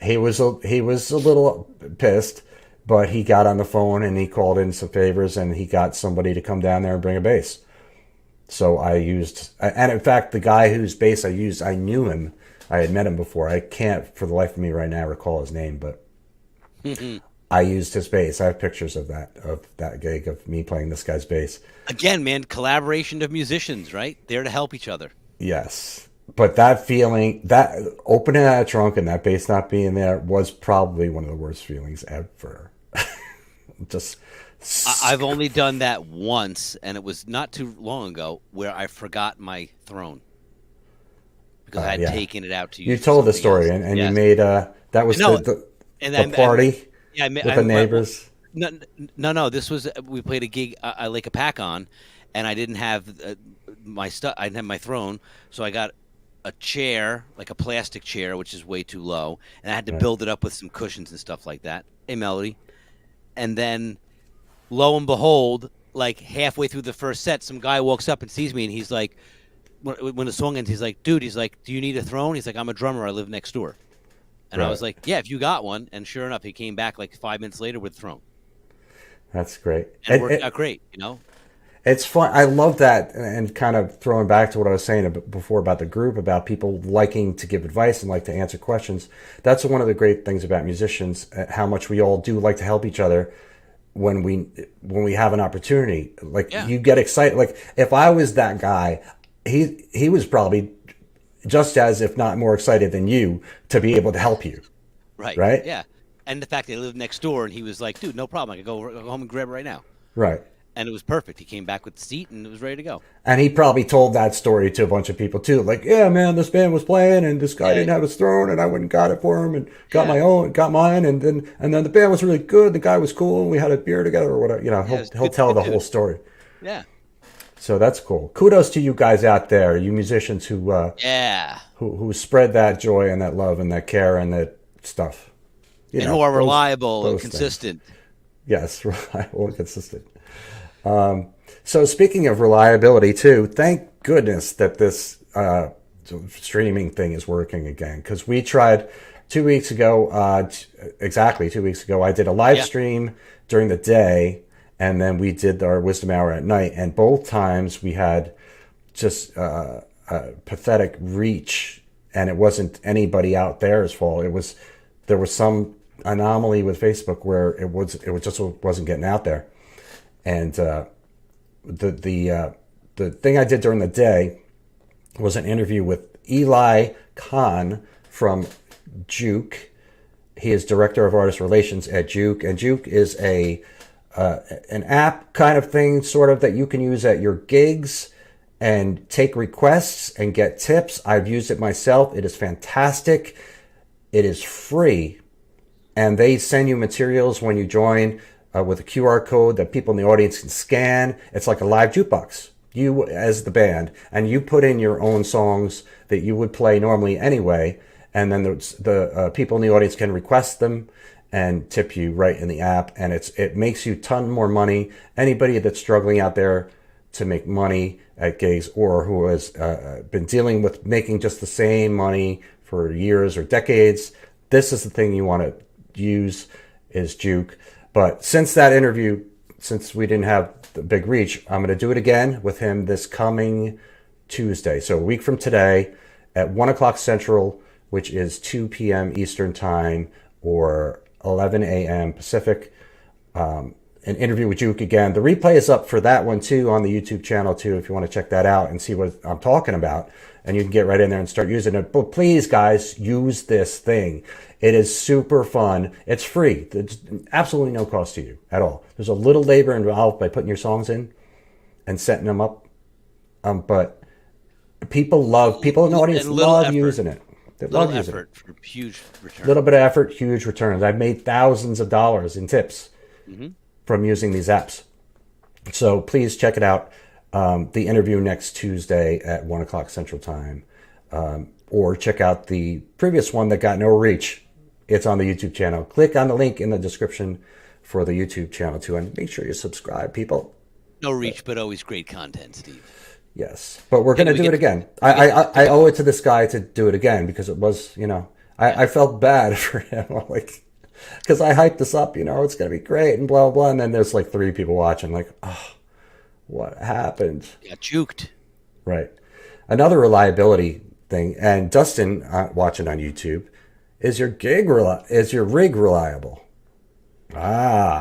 he was a little pissed, but he got on the phone and he called in some favors and he got somebody to come down there and bring a bass. So I used, and in fact, the guy whose bass I used, I knew him. I had met him before. I can't, for the life of me right now, recall his name, but I used his bass. I have pictures of that gig of me playing this guy's bass. Again, man, collaboration of musicians, right? There to help each other. Yes. But that feeling, that opening that trunk and that bass not being there was probably one of the worst feelings ever. Just I've only done that once, and it was not too long ago, where I forgot my throne because I had taken it out to use. You told the story, else. and you made that was the party with the neighbors. No. This was, we played a gig like a pack on, and I didn't have my stuff. I didn't have my throne, so I got a chair, like a plastic chair, which is way too low, and I had to build it up with some cushions and stuff like that. A melody, and then lo and behold, like halfway through the first set, some guy walks up and sees me, and he's like, when the song ends, he's like, dude, he's like, do you need a throne? He's like, I'm a drummer. I live next door. And I was like, yeah, if you got one. And sure enough, he came back like 5 minutes later with a throne. That's great. And it worked out great, you know? It's fun. I love that. And kind of throwing back to what I was saying before about the group, about people liking to give advice and like to answer questions. That's one of the great things about musicians, how much we all do like to help each other when we have an opportunity. Like you get excited. Like if I was that guy, he was probably just as, if not more excited than you to be able to help you. Right? Yeah. And the fact that he lived next door, and he was like, dude, no problem. I can go home and grab it right now. Right. And it was perfect. He came back with the seat, and it was ready to go. And he probably told that story to a bunch of people too. Like, yeah, man, this band was playing, and this guy didn't have his throne, and I went and got it for him, and got mine, and then the band was really good. The guy was cool, and we had a beer together or whatever. You know, he'll tell the whole story. Yeah. So that's cool. Kudos to you guys out there, you musicians who spread that joy and that love and that care and that stuff. Who are reliable and consistent. Things. Yes, reliable and consistent. So speaking of reliability too, thank goodness that this streaming thing is working again, because we tried 2 weeks ago, exactly 2 weeks ago, I did a live stream during the day, and then we did our Wizdumb Hour at night, and both times we had just a pathetic reach, and it wasn't anybody out there's fault. There was some anomaly with Facebook where it just wasn't getting out there. And the thing I did during the day was an interview with Eli Kahn from Juke. He is director of artist relations at Juke, and Juke is an app kind of thing, sort of, that you can use at your gigs and take requests and get tips. I've used it myself. It is fantastic. It is free, and they send you materials when you join. With a QR code that people in the audience can scan. It's like a live jukebox. You as the band, and you put in your own songs that you would play normally anyway, and then the people in the audience can request them and tip you right in the app, and it makes you a ton more money. Anybody that's struggling out there to make money at gigs, or who has been dealing with making just the same money for years or decades, this is the thing you want to use, is Juke. But since that interview, since we didn't have the big reach, I'm going to do it again with him this coming Tuesday. So a week from today at 1 o'clock Central, which is 2 p.m. Eastern Time or 11 a.m. Pacific. An interview with Juke again. The replay is up for that one too on the YouTube channel too, if you want to check that out and see what I'm talking about. And you can get right in there and start using it. But please, guys, use this thing. It is super fun. It's free. There's absolutely no cost to you at all. There's a little labor involved by putting your songs in and setting them up. But people in the audience love using it. They love using it. For huge returns. Little bit of effort, huge returns. I've made thousands of dollars in tips from using these apps. So please check it out. The interview next Tuesday at 1 o'clock Central Time. Or check out the previous one that got no reach. It's on the YouTube channel. Click on the link in the description for the YouTube channel too, and make sure you subscribe, people. No reach, but always great content, Steve. Yes, but we're going to do it again. I owe it to this guy to do it again, because it was, I felt bad for him. I'm like, because I hyped this up, it's going to be great and blah, blah. And then there's like 3 people watching, like, oh, what happened? Got juked. Right. Another reliability thing, and Dustin watching on YouTube, is your rig reliable?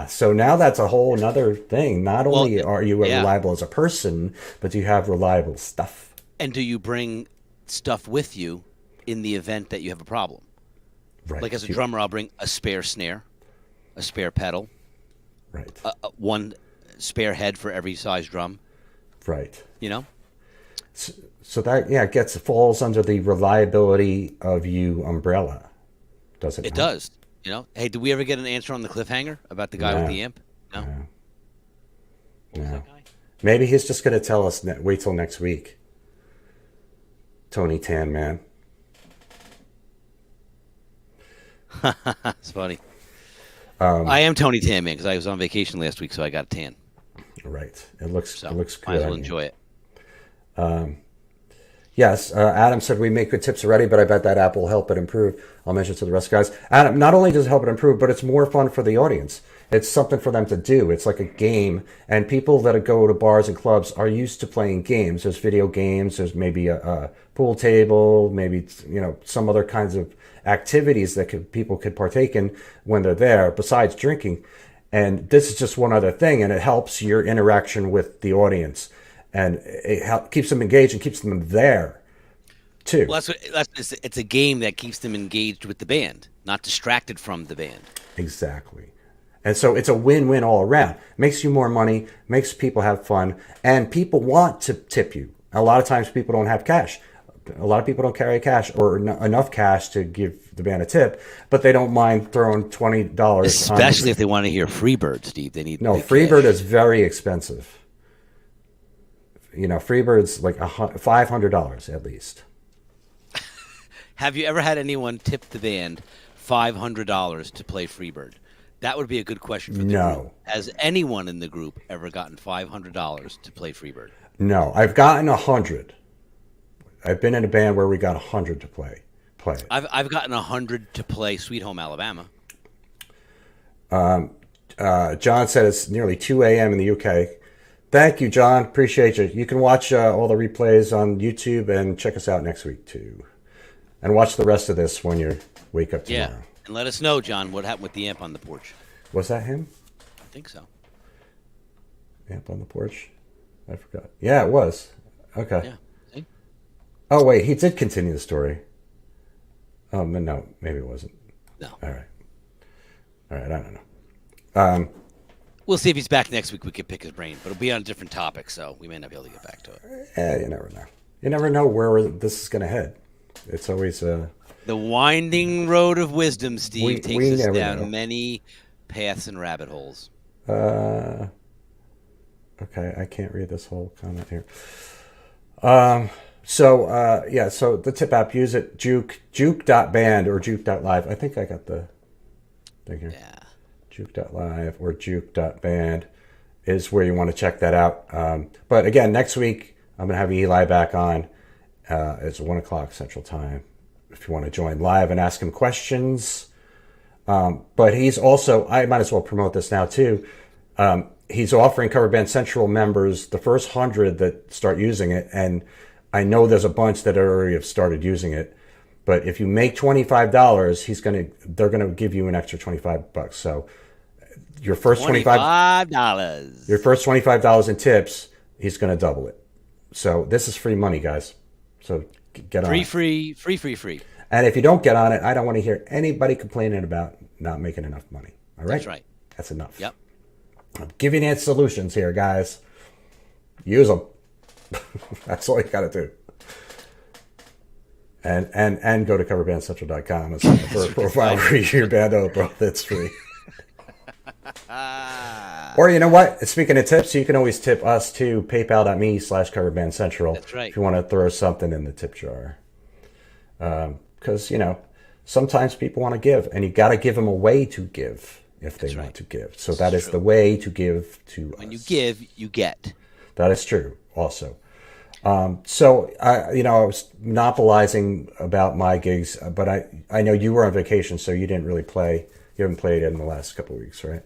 So now that's a whole another thing. Not only are you reliable as a person, but you have reliable stuff. And do you bring stuff with you in the event that you have a problem? Right. Like as a drummer, I'll bring a spare snare, a spare pedal, right, one spare head for every size drum. Right. So that falls under the reliability of you umbrella, does it? It does. Hey, did we ever get an answer on the cliffhanger about the guy with the amp? No. What was that guy? Maybe he's just going to tell us. Wait till next week. Tony Tan Man. It's funny. I am Tony Tan Man because I was on vacation last week, so I got a tan. Right. It looks good. Might as well enjoy it. Yes, Adam said we make good tips already, but I bet that app will help it improve. I'll mention it to the rest of the guys. Adam, not only does it help it improve, but it's more fun for the audience. It's something for them to do. It's like a game, and people that go to bars and clubs are used to playing games. There's video games. There's maybe a pool table, maybe some other kinds of activities that people could partake in when they're there, besides drinking. And this is just one other thing, and it helps your interaction with the audience. And it keeps them engaged and keeps them there, too. Well, it's a game that keeps them engaged with the band, not distracted from the band. Exactly. And so it's a win-win all around. Makes you more money, makes people have fun, and people want to tip you. A lot of times people don't have cash. A lot of people don't carry cash or enough cash to give the band a tip, but they don't mind throwing $20. Especially if they want to hear Freebird, Steve. They need Freebird is very expensive. Freebird's like $500 at least. Have you ever had anyone tip the band $500 to play Freebird? That would be a good question for the group. Has anyone in the group ever gotten $500 to play Freebird? No, I've gotten 100. I've been in a band where we got 100 to play it. I've gotten 100 to play Sweet Home Alabama. John said it's nearly 2 a.m. in the UK. Thank you, John. Appreciate you. You can watch all the replays on YouTube and check us out next week, too. And watch the rest of this when you wake up tomorrow. Yeah, and let us know, John, what happened with the amp on the porch. Was that him? I think so. Amp on the porch? I forgot. Yeah, it was. Okay. Yeah. See? Oh, wait. He did continue the story. Oh, no. Maybe it wasn't. No. All right. I don't know. We'll see if he's back next week. We can pick his brain, but it'll be on a different topic, so we may not be able to get back to it. Yeah, you never know. You never know where this is going to head. It's always the winding road of wisdom, Steve, takes us down many paths and rabbit holes. Okay, I can't read this whole comment here. So the tip app, use it, juke.band or juke.live. I think I got the thing here. Yeah. Juke.live or juke.band is where you want to check that out. But again, next week, I'm going to have Eli back on. It's 1 o'clock Central Time if you want to join live and ask him questions. But he's also, I might as well promote this now too. He's offering Cover Band Central members the first 100 that start using it. And I know there's a bunch that already have started using it. But if you make $25, they're gonna give you an extra $25. So your first $25, your first $25 in tips, he's gonna double it. So this is free money, guys. So get on it. Free. And if you don't get on it, I don't want to hear anybody complaining about not making enough money. All right? That's right. That's enough. Yep. I'm giving you solutions here, guys. Use them. That's all you got to do. And go to coverbandcentral.com for a profile review your band. Oh, bro, that's free. Or you know what? Speaking of tips, you can always tip us too. PayPal.me/coverbandcentral. That's right. If you want to throw something in the tip jar. Because, sometimes people want to give, and you got to give them a way to give if they want to give. So that is the way to give to us. When you give, you get. That is true also. So I was monopolizing about my gigs, but I know you were on vacation, so you didn't really play. You haven't played in the last couple of weeks, right?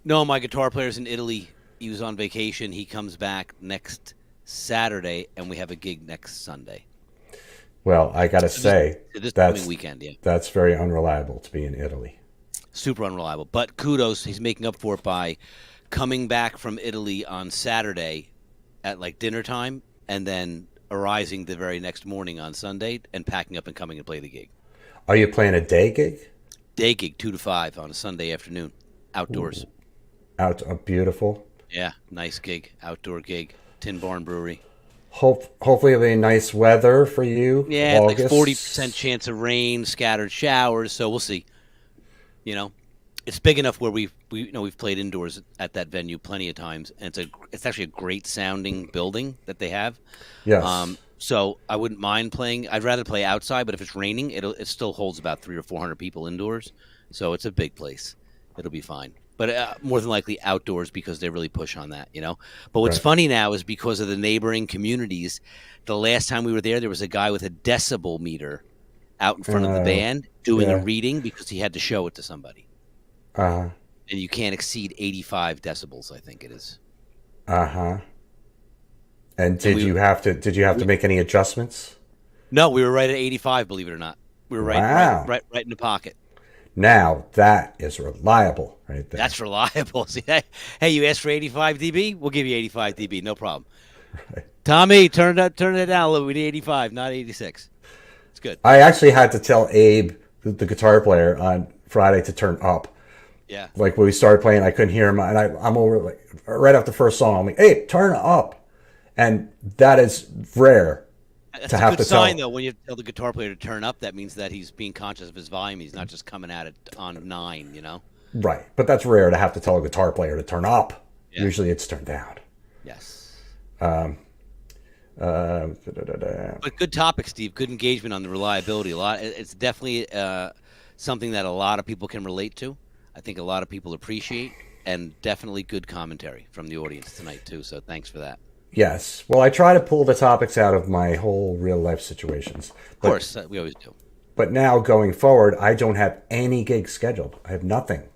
No, my guitar player's in Italy. He was on vacation. He comes back next Saturday, and we have a gig next Sunday. Well, I gotta say, this that's coming weekend. Yeah, that's very unreliable to be in Italy. super unreliable. But kudos, he's making up for it by coming back from Italy on Saturday at like dinner time, and then arising the very next morning on Sunday and packing up and coming to play the gig. Are you playing a day gig? Day gig, 2 to 5 on a Sunday afternoon, outdoors. Beautiful. Yeah, nice gig, outdoor gig, Tin Barn Brewery. Hopefully it'll be nice weather for you. Yeah, August. like 40% chance of rain, scattered showers. So we'll see. It's big enough where we've played indoors at that venue plenty of times, and it's actually a great sounding building that they have. Yes. So I wouldn't mind playing. I'd rather play outside, but if it's raining, it still holds about 300 or 400 people indoors. So it's a big place. It'll be fine. But more than likely outdoors because they really push on that, But what's funny now is because of the neighboring communities, the last time we were there was a guy with a decibel meter out in front of the band doing a reading because he had to show it to somebody. Uh-huh. And you can't exceed 85 decibels, I think it is. Uh-huh. And did you have to make any adjustments? No, we were right at 85, believe it or not. We were right in the pocket. Now that is reliable, right there. That's reliable. See, hey, you asked for 85 dB? We'll give you 85 dB, no problem. Right. Tommy, turn it down a little. We need 85, not 86. It's good. I actually had to tell Abe, the guitar player, on Friday to turn up. Yeah. Like when we started playing, I couldn't hear him, and I'm over like right after the first song. I'm like, "Hey, turn up," and that is rare. That's a good sign, though. When you tell the guitar player to turn up, that means that he's being conscious of his volume. He's not just coming at it on 9, Right, but that's rare to have to tell a guitar player to turn up. Yeah. Usually, it's turned down. Yes. But good topic, Steve. Good engagement on the reliability. It's definitely something that a lot of people can relate to. I think a lot of people appreciate, and definitely good commentary from the audience tonight too. So thanks for that. Yes. Well, I try to pull the topics out of my whole real life situations. Of course, we always do. But now going forward, I don't have any gigs scheduled. I have nothing,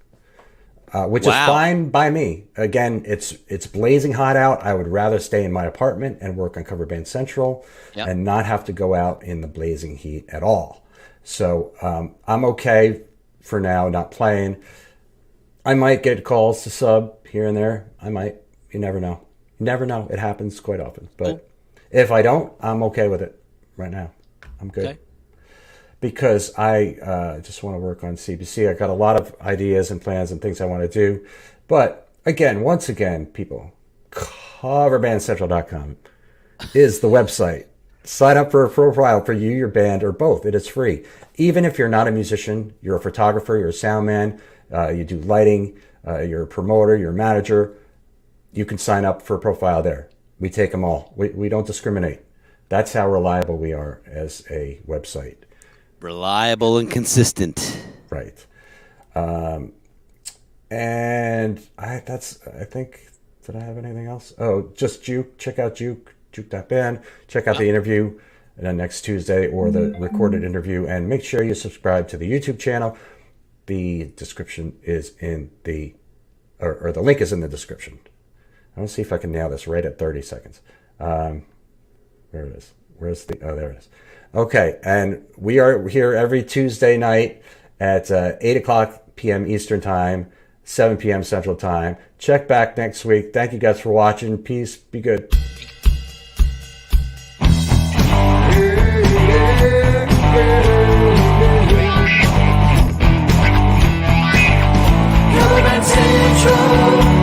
which is fine by me. Again, it's blazing hot out. I would rather stay in my apartment and work on Cover Band Central and not have to go out in the blazing heat at all. So I'm okay for now, not playing. I might get calls to sub here and there. I might. You never know. You never know. It happens quite often. But if I don't, I'm okay with it right now. I'm good. Okay. Because I just want to work on CBC. I got a lot of ideas and plans and things I want to do. But once again, people, coverbandcentral.com is the website. Sign up for a profile for you, your band, or both. It is free. Even if you're not a musician, you're a photographer, you're a sound man, you do lighting, you're a promoter, you're a manager, you can sign up for a profile there. We take them all. We don't discriminate. That's how reliable we are as a website. Reliable and consistent. Right. And I think, did I have anything else? Oh, just Juke. Check out Juke.band. Check out the interview next Tuesday or the recorded interview. And make sure you subscribe to the YouTube channel. The description is in or the link is in the description. I want to see if I can nail this right at 30 seconds. Where it is. There it is. Okay, and we are here every Tuesday night at 8 o'clock p.m. Eastern Time, 7 p.m. Central Time. Check back next week. Thank you guys for watching. Peace. Be good. Central.